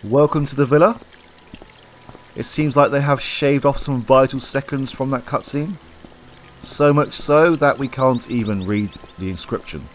Welcome to the villa. It seems like they have shaved off some vital seconds from that cutscene. So much so that we can't even read the inscription.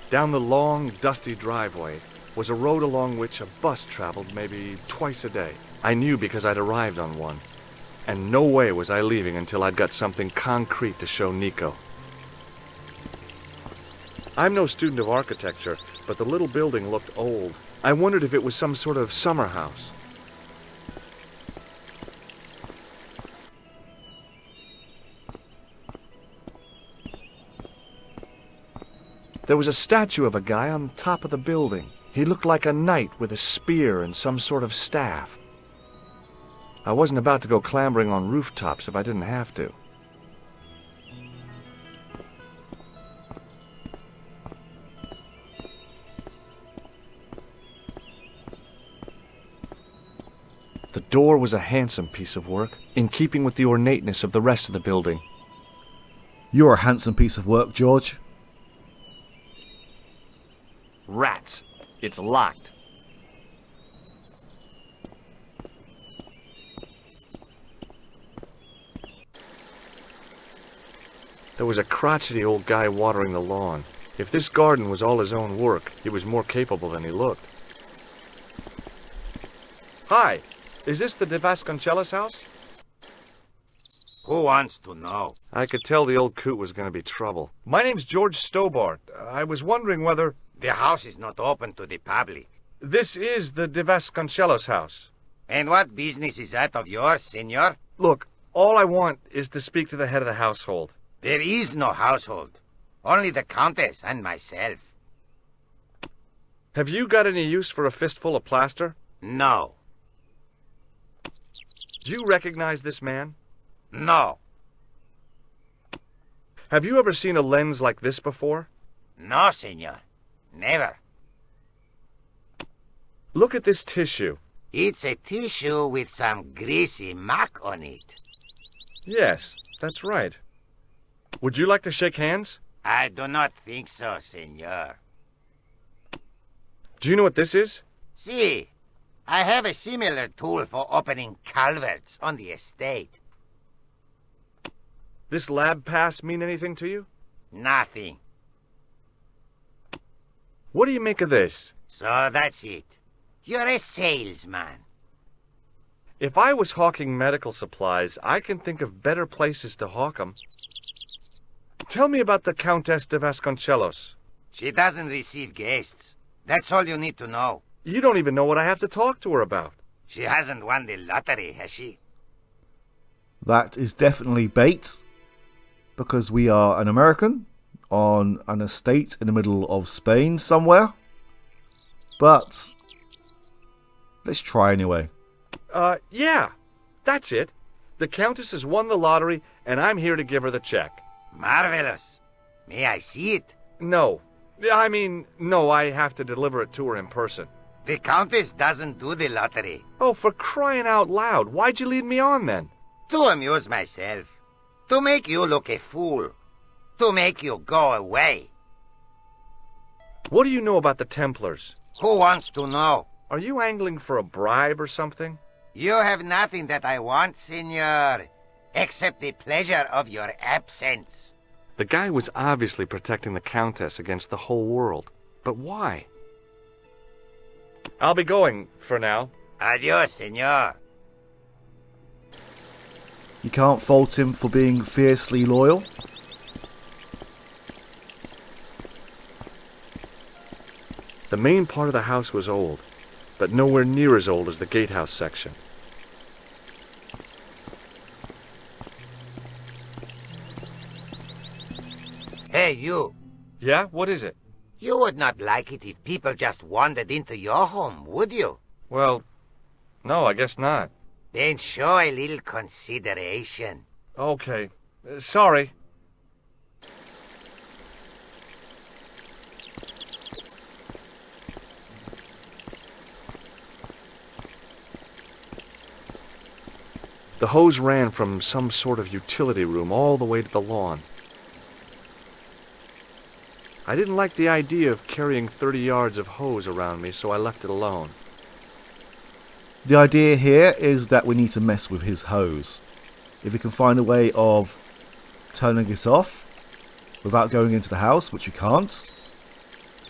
Down the long, dusty driveway was a road along which a bus traveled maybe twice a day. I knew because I'd arrived on one. And no way was I leaving until I'd got something concrete to show Nico. I'm no student of architecture, but the little building looked old. I wondered if it was some sort of summer house. There was a statue of a guy on top of the building. He looked like a knight with a spear and some sort of staff. I wasn't about to go clambering on rooftops if I didn't have to. The door was a handsome piece of work, in keeping with the ornateness of the rest of the building. You're a handsome piece of work, George. Rats. It's locked. There was a crotchety old guy watering the lawn. If this garden was all his own work, he was more capable than he looked. Hi, is this the De Vasconcelos house? Who wants to know? I could tell the old coot was going to be trouble. My name's George Stobart. I was wondering whether... The house is not open to the public. This is the De Vasconcelos house. And what business is that of yours, senor? Look, all I want is to speak to the head of the household. There is no household. Only the Countess and myself. Have you got any use for a fistful of plaster? No. Do you recognize this man? No. Have you ever seen a lens like this before? No, senor. Never. Look at this tissue. It's a tissue with some greasy muck on it. Yes, that's right. Would you like to shake hands? I do not think so, senor. Do you know what this is? See, I have a similar tool for opening culverts on the estate. This lab pass mean anything to you? Nothing. What do you make of this? So that's it. You're a salesman. If I was hawking medical supplies, I can think of better places to hawk them. Tell me about the Countess de Vasconcelos. She doesn't receive guests. That's all you need to know. You don't even know what I have to talk to her about. She hasn't won the lottery, has she? That is definitely bait, because we are an American on an estate in the middle of Spain somewhere. But let's try anyway. Yeah, that's it. The Countess has won the lottery, and I'm here to give her the check. Marvelous. May I see it? No. No, I have to deliver it to her in person. The Countess doesn't do the lottery. Oh, for crying out loud, why'd you lead me on then? To amuse myself. To make you look a fool. To make you go away. What do you know about the Templars? Who wants to know? Are you angling for a bribe or something? You have nothing that I want, senor, except the pleasure of your absence. The guy was obviously protecting the Countess against the whole world. But why? I'll be going for now. Adios, senor. You can't fault him for being fiercely loyal. The main part of the house was old, but nowhere near as old as the gatehouse section. Hey, you. Yeah? What is it? You would not like it if people just wandered into your home, would you? Well, no, I guess not. Then show a little consideration. Okay. Sorry. The hose ran from some sort of utility room all the way to the lawn. I didn't like the idea of carrying 30 yards of hose around me, so I left it alone. The idea here is that we need to mess with his hose. If we can find a way of turning it off without going into the house, which we can't,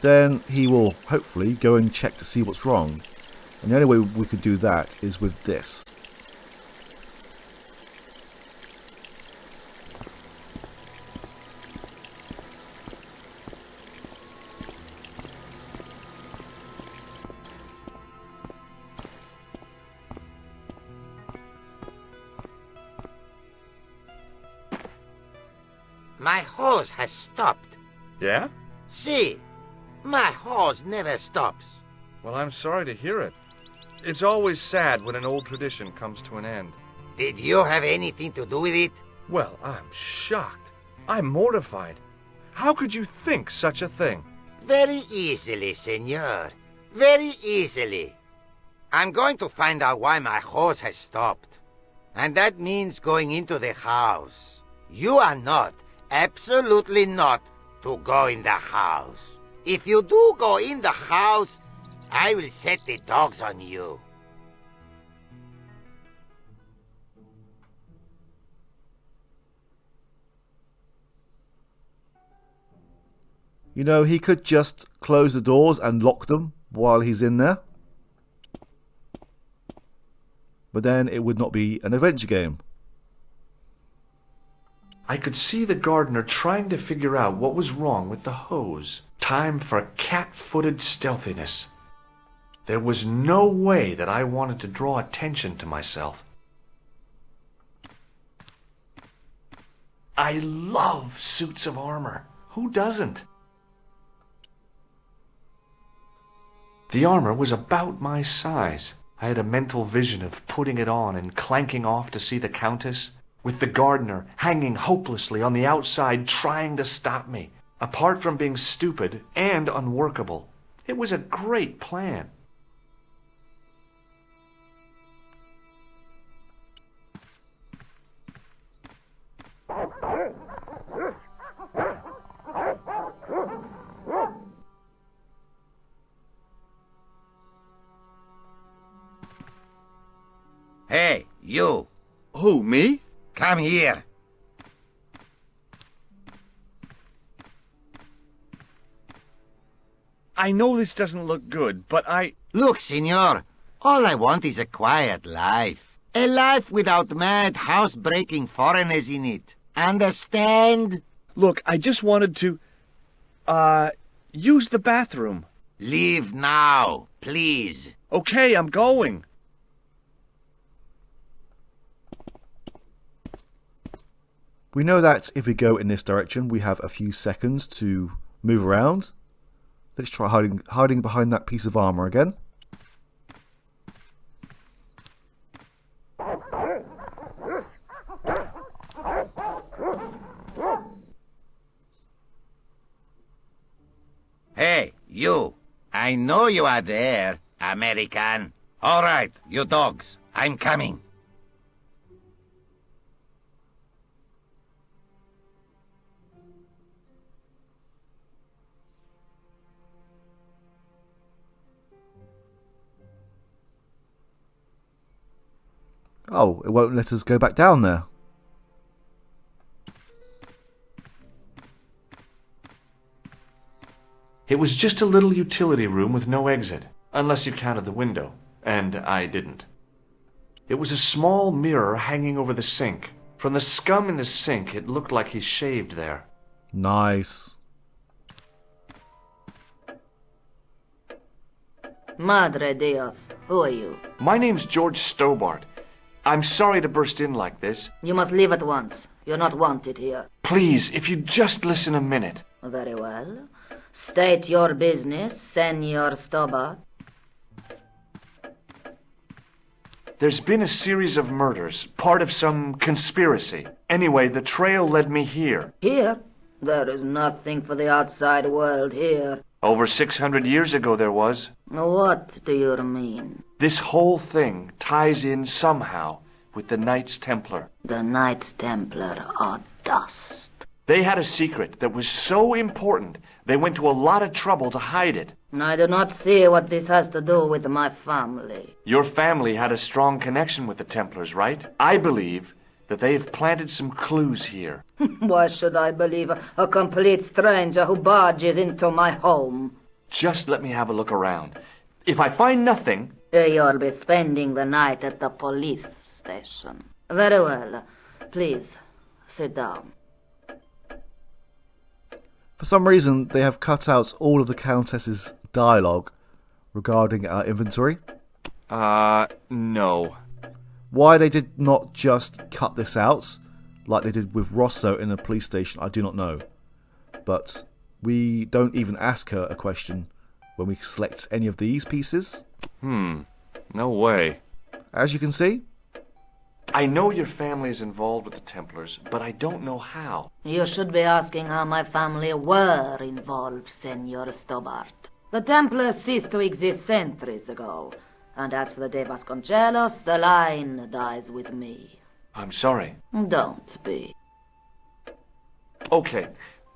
then he will hopefully go and check to see what's wrong. And the only way we could do that is with this. My hose has stopped. Yeah? See, my hose never stops. Well, I'm sorry to hear it. It's always sad when an old tradition comes to an end. Did you have anything to do with it? Well, I'm shocked. I'm mortified. How could you think such a thing? Very easily, senor. Very easily. I'm going to find out why my hose has stopped. And that means going into the house. You are not, absolutely not, to go in the house. If you do go in the house, I will set the dogs on you. You know, he could just close the doors and lock them while he's in there. But then it would not be an adventure game. I could see the gardener trying to figure out what was wrong with the hose. Time for cat-footed stealthiness. There was no way that I wanted to draw attention to myself. I love suits of armor. Who doesn't? The armor was about my size. I had a mental vision of putting it on and clanking off to see the Countess, with the gardener hanging hopelessly on the outside trying to stop me. Apart from being stupid and unworkable, it was a great plan. Hey, you. Who, me? Come here. I know this doesn't look good, but Look, senor, all I want is a quiet life. A life without mad, house-breaking foreigners in it. Understand? Look, I just wanted to, use the bathroom. Leave now, please. Okay, I'm going. We know that if we go in this direction, we have a few seconds to move around. Let's try hiding behind that piece of armor again. Hey, you. I know you are there, American. All right, you dogs. I'm coming. Oh, it won't let us go back down there. It was just a little utility room with no exit, unless you counted the window, and I didn't. It was a small mirror hanging over the sink. From the scum in the sink, it looked like he shaved there. Nice. Madre Dios, who are you? My name's George Stobart. I'm sorry to burst in like this. You must leave at once. You're not wanted here. Please, if you'd just listen a minute. Very well. State your business, Senor Stobart. There's been a series of murders, part of some conspiracy. Anyway, the trail led me here. Here? There is nothing for the outside world here. Over 600 years ago there was. What do you mean? This whole thing ties in somehow with the Knights Templar. The Knights Templar are dust. They had a secret that was so important They went to a lot of trouble to hide it. I do not see what this has to do with my family. Your family had a strong connection with the Templars, right? I believe that they have planted some clues here. Why should I believe a complete stranger who barges into my home? Just let me have a look around. If I find nothing... You'll be spending the night at the police station. Very well. Please, sit down. For some reason, they have cut out all of the Countess's dialogue regarding our inventory. No. Why they did not just cut this out, like they did with Rosso in a police station, I do not know. But we don't even ask her a question when we select any of these pieces. No way. As you can see, I know your family is involved with the Templars, but I don't know how. You should be asking how my family were involved, Senor Stobart. The Templars ceased to exist centuries ago. And as for the De Vasconcelos, the line dies with me. I'm sorry. Don't be. Okay,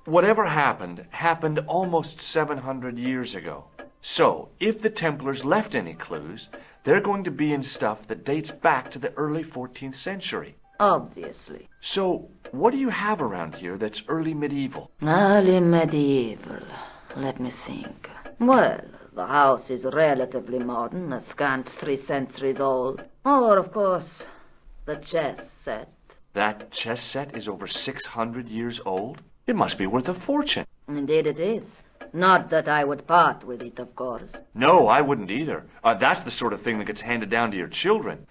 whatever happened almost 700 years ago. So, if the Templars left any clues, they're going to be in stuff that dates back to the early 14th century. Obviously. So, what do you have around here that's early medieval? Early medieval. Let me think. Well, the house is relatively modern, a scant 3 centuries old. Or, of course, the chess set. That chess set is over 600 years old? It must be worth a fortune. Indeed it is. Not that I would part with it, of course. No, I wouldn't either. That's the sort of thing that gets handed down to your children.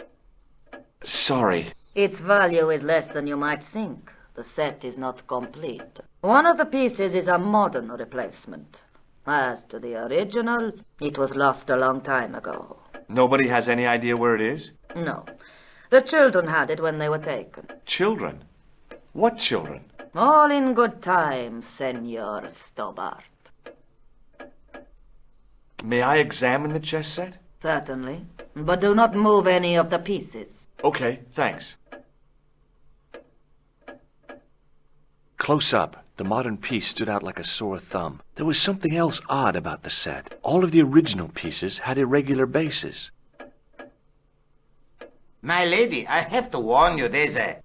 Sorry. Its value is less than you might think. The set is not complete. One of the pieces is a modern replacement. As to the original, it was lost a long time ago. Nobody has any idea where it is? No. The children had it when they were taken. Children? What children? All in good time, Senor Stobart. May I examine the chess set? Certainly. But do not move any of the pieces. Okay, thanks. Close up, the modern piece stood out like a sore thumb. There was something else odd about the set. All of the original pieces had irregular bases. My lady, I have to warn you, there's a...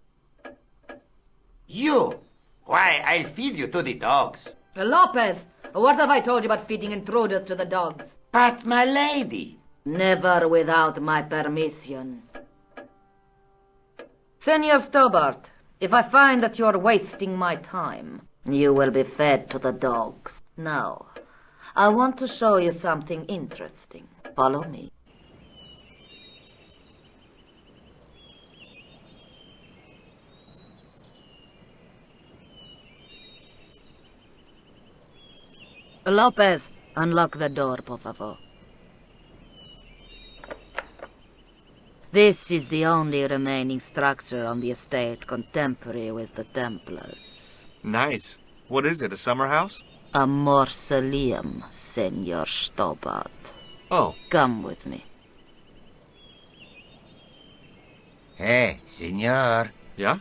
You! Why, I'll feed you to the dogs. Lopez, what have I told you about feeding intruders to the dogs? But, my lady... Never without my permission. Senor Stobart, if I find that you're wasting my time, you will be fed to the dogs. Now, I want to show you something interesting. Follow me. Lopez, unlock the door, por favor. This is the only remaining structure on the estate contemporary with the Templars. Nice. What is it, a summer house? A mausoleum, Senor Stobart. Oh. Come with me. Hey, senor. Yeah?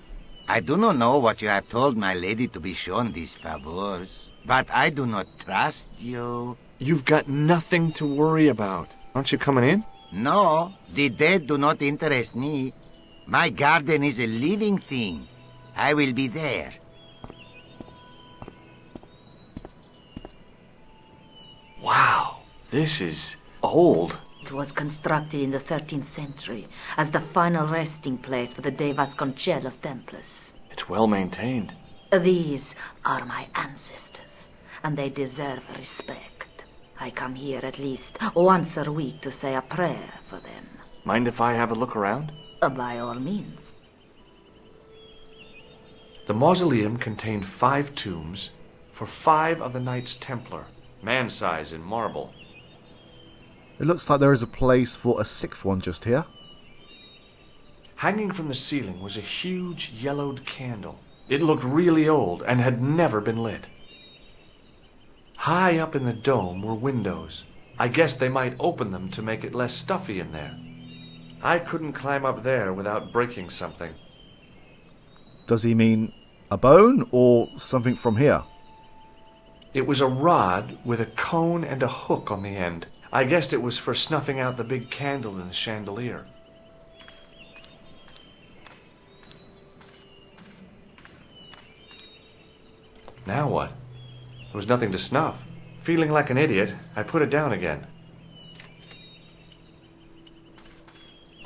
I do not know what you have told my lady to be shown these favors, but I do not trust you. You've got nothing to worry about. Aren't you coming in? No, the dead do not interest me. My garden is a living thing. I will be there. Wow, this is old. It was constructed in the 13th century as the final resting place for the De Vasconcelos Templars. It's well maintained. These are my ancestors, and they deserve respect. I come here at least once a week to say a prayer for them. Mind if I have a look around? By all means. The mausoleum contained 5 tombs for 5 of the Knights Templar, man-size in marble. it looks like there is a place for a 6th one just here. Hanging from the ceiling was a huge yellowed candle. It looked really old and had never been lit. High up in the dome were windows. I guess they might open them to make it less stuffy in there. I couldn't climb up there without breaking something. Does he mean a bone or something from here? It was a rod with a cone and a hook on the end. I guessed it was for snuffing out the big candle in the chandelier. Now what? There was nothing to snuff. Feeling like an idiot, I put it down again.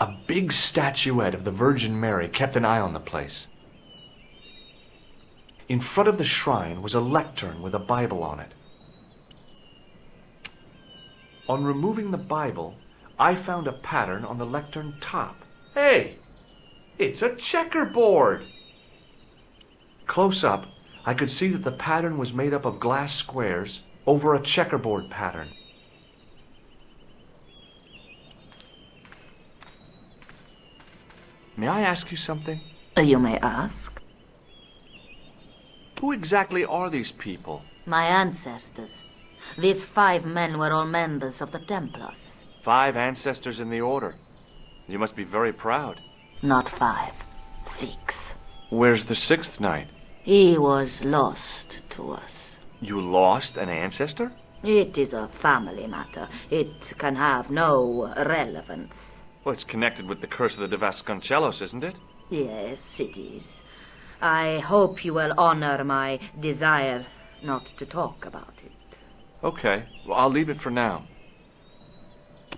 A big statuette of the Virgin Mary kept an eye on the place. In front of the shrine was a lectern with a Bible on it. On removing the Bible, I found a pattern on the lectern top. Hey! It's a checkerboard! Close up, I could see that the pattern was made up of glass squares over a checkerboard pattern. May I ask you something? You may ask. Who exactly are these people? My ancestors. These 5 men were all members of the Templars. 5 ancestors in the order. You must be very proud. Not 5, 6. Where's the 6th knight? He was lost to us. You lost an ancestor? It is a family matter. It can have no relevance. Well, it's connected with the curse of the Vasconcelos, isn't it? Yes, it is. I hope you will honor my desire not to talk about it. Okay, well, I'll leave it for now.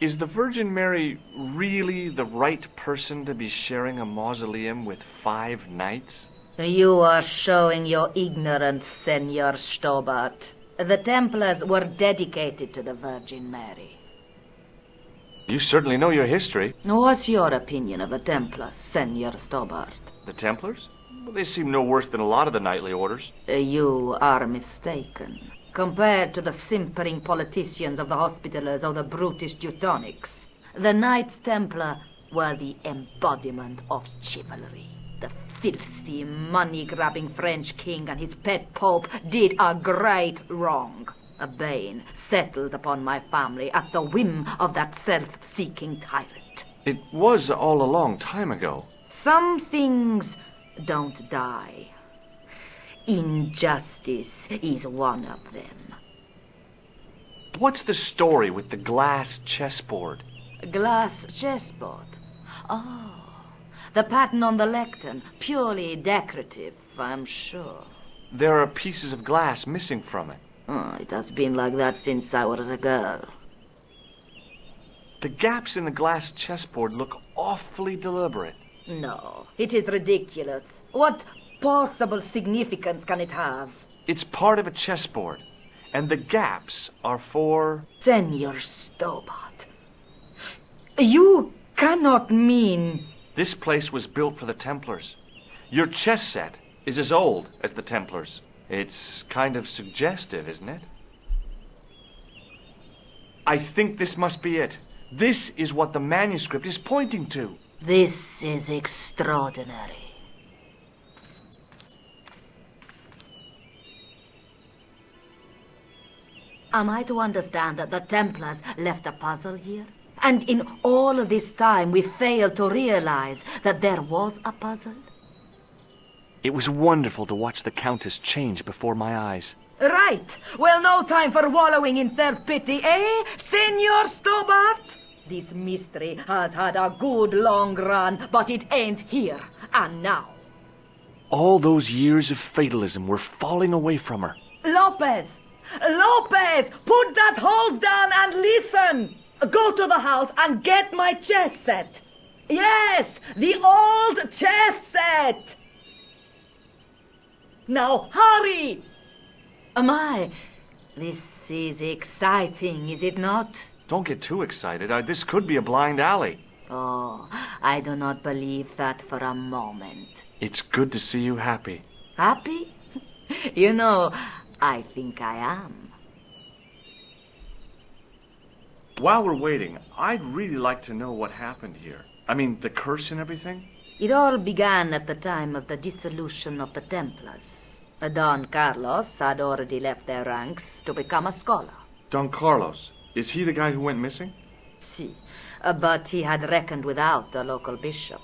Is the Virgin Mary really the right person to be sharing a mausoleum with 5 knights? You are showing your ignorance, Senor Stobart. The Templars were dedicated to the Virgin Mary. You certainly know your history. What's your opinion of the Templars, Senor Stobart? The Templars? Well, they seem no worse than a lot of the knightly orders. You are mistaken. Compared to the simpering politicians of the Hospitallers or the brutish Teutonics, the Knights Templar were the embodiment of chivalry. The filthy, money-grabbing French king and his pet pope did a great wrong. A bane settled upon my family at the whim of that self-seeking tyrant. It was all a long time ago. Some things don't die. Injustice is one of them. What's the story with the glass chessboard? Glass chessboard. Oh, the pattern on the lectern. Purely decorative, I'm sure. There are pieces of glass missing from it. Oh, it has been like that since I was a girl. The gaps in the glass chessboard look awfully deliberate. No, it is ridiculous. What possible significance can it have? It's part of a chessboard, and the gaps are for... Senor Stobart, you cannot mean... This place was built for the Templars. Your chess set is as old as the Templars. It's kind of suggestive, isn't it? I think this must be it. This is what the manuscript is pointing to. This is extraordinary. Am I to understand that the Templars left a puzzle here? And in all of this time we failed to realize that there was a puzzle? It was wonderful to watch the Countess change before my eyes. Right. Well, no time for wallowing in self-pity, eh, Senor Stobart? This mystery has had a good long run, but it ends here and now. All those years of fatalism were falling away from her. Lopez! Lopez! Put that hose down and listen! Go to the house and get my chess set. Yes, the old chess set! Now hurry! My, this is exciting, is it not? Don't get too excited. This could be a blind alley. Oh, I do not believe that for a moment. It's good to see you happy. Happy? You know, I think I am. While we're waiting, I'd really like to know what happened here. I mean, the curse and everything. It all began at the time of the dissolution of the Templars. Don Carlos had already left their ranks to become a scholar. Don Carlos, is he the guy who went missing? Si, but he had reckoned without the local bishop.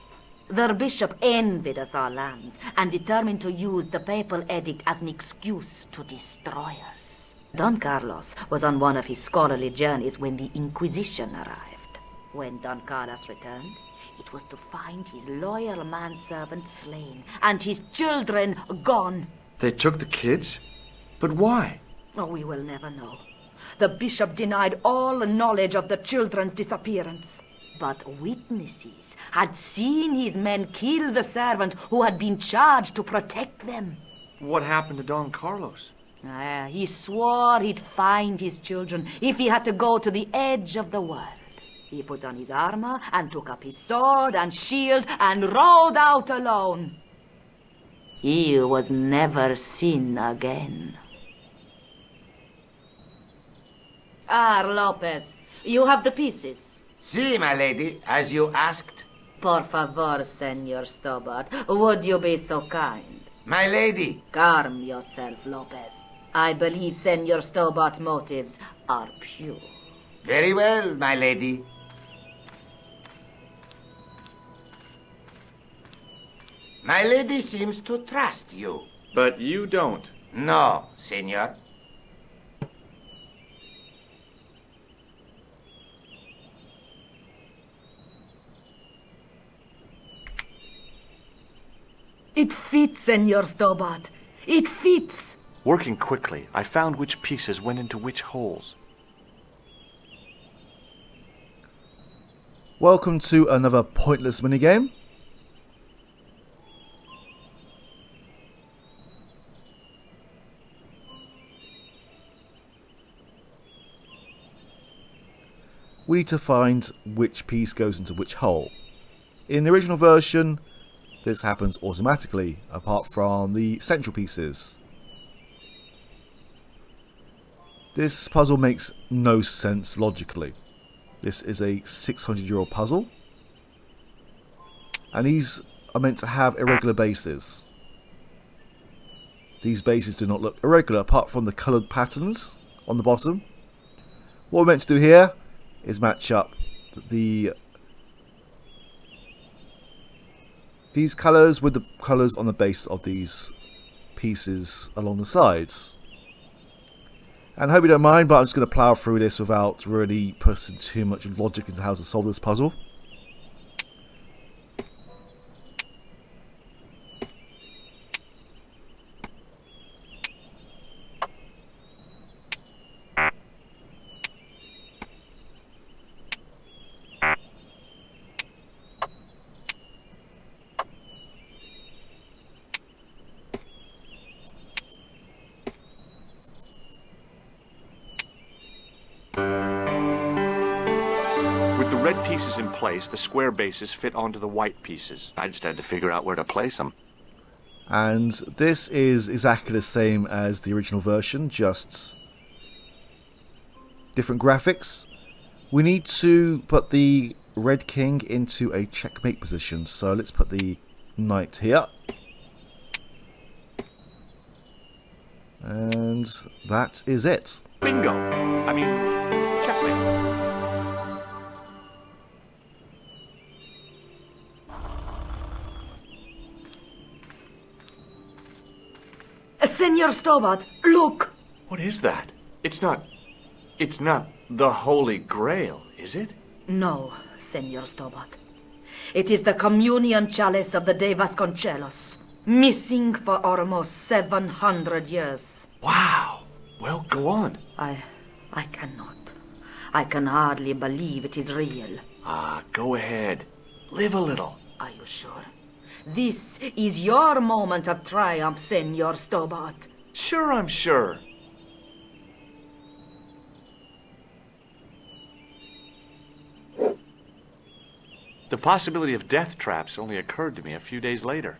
Their bishop envied us our lands and determined to use the papal edict as an excuse to destroy us. Don Carlos was on one of his scholarly journeys when the Inquisition arrived. When Don Carlos returned, it was to find his loyal manservant slain and his children gone. They took the kids? But why? Oh, we will never know. The bishop denied all knowledge of the children's disappearance. But witnesses had seen his men kill the servant who had been charged to protect them. What happened to Don Carlos? He swore he'd find his children if he had to go to the edge of the world. He put on his armor and took up his sword and shield and rode out alone. He was never seen again. Lopez, you have the pieces. Si, my lady, as you asked. Por favor, Senor Stobart, would you be so kind? My lady. Calm yourself, Lopez. I believe Senor Stobart's motives are pure. Very well, my lady. My lady seems to trust you. But you don't. No, senor. It fits, Senor Stobart. It fits. Working quickly, I found which pieces went into which holes. Welcome to another pointless minigame. We need to find which piece goes into which hole. In the original version, this happens automatically, apart from the central pieces. This puzzle makes no sense logically. This is a 600-year-old puzzle, and these are meant to have irregular bases. These bases do not look irregular apart from the coloured patterns on the bottom. What we're meant to do here is match up these colours with the colours on the base of these pieces along the sides. And I hope you don't mind, but I'm just going to plough through this without really putting too much logic into how to solve this puzzle. With the red pieces in place, the square bases fit onto the white pieces. I just had to figure out where to place them. And this is exactly the same as the original version, just different graphics. We need to put the red king into a checkmate position, so let's put the knight here. And that is it. Bingo! I mean, checkmate. Senor Stobart, look! What is that? It's not the Holy Grail, is it? No, Senor Stobart. It is the communion chalice of the De Vasconcelos, missing for almost 700 years. Wow! Well, go on. I cannot. I can hardly believe it is real. Go ahead. Live a little. Are you sure? This is your moment of triumph, Senor Stobart. Sure, I'm sure. The possibility of death traps only occurred to me a few days later.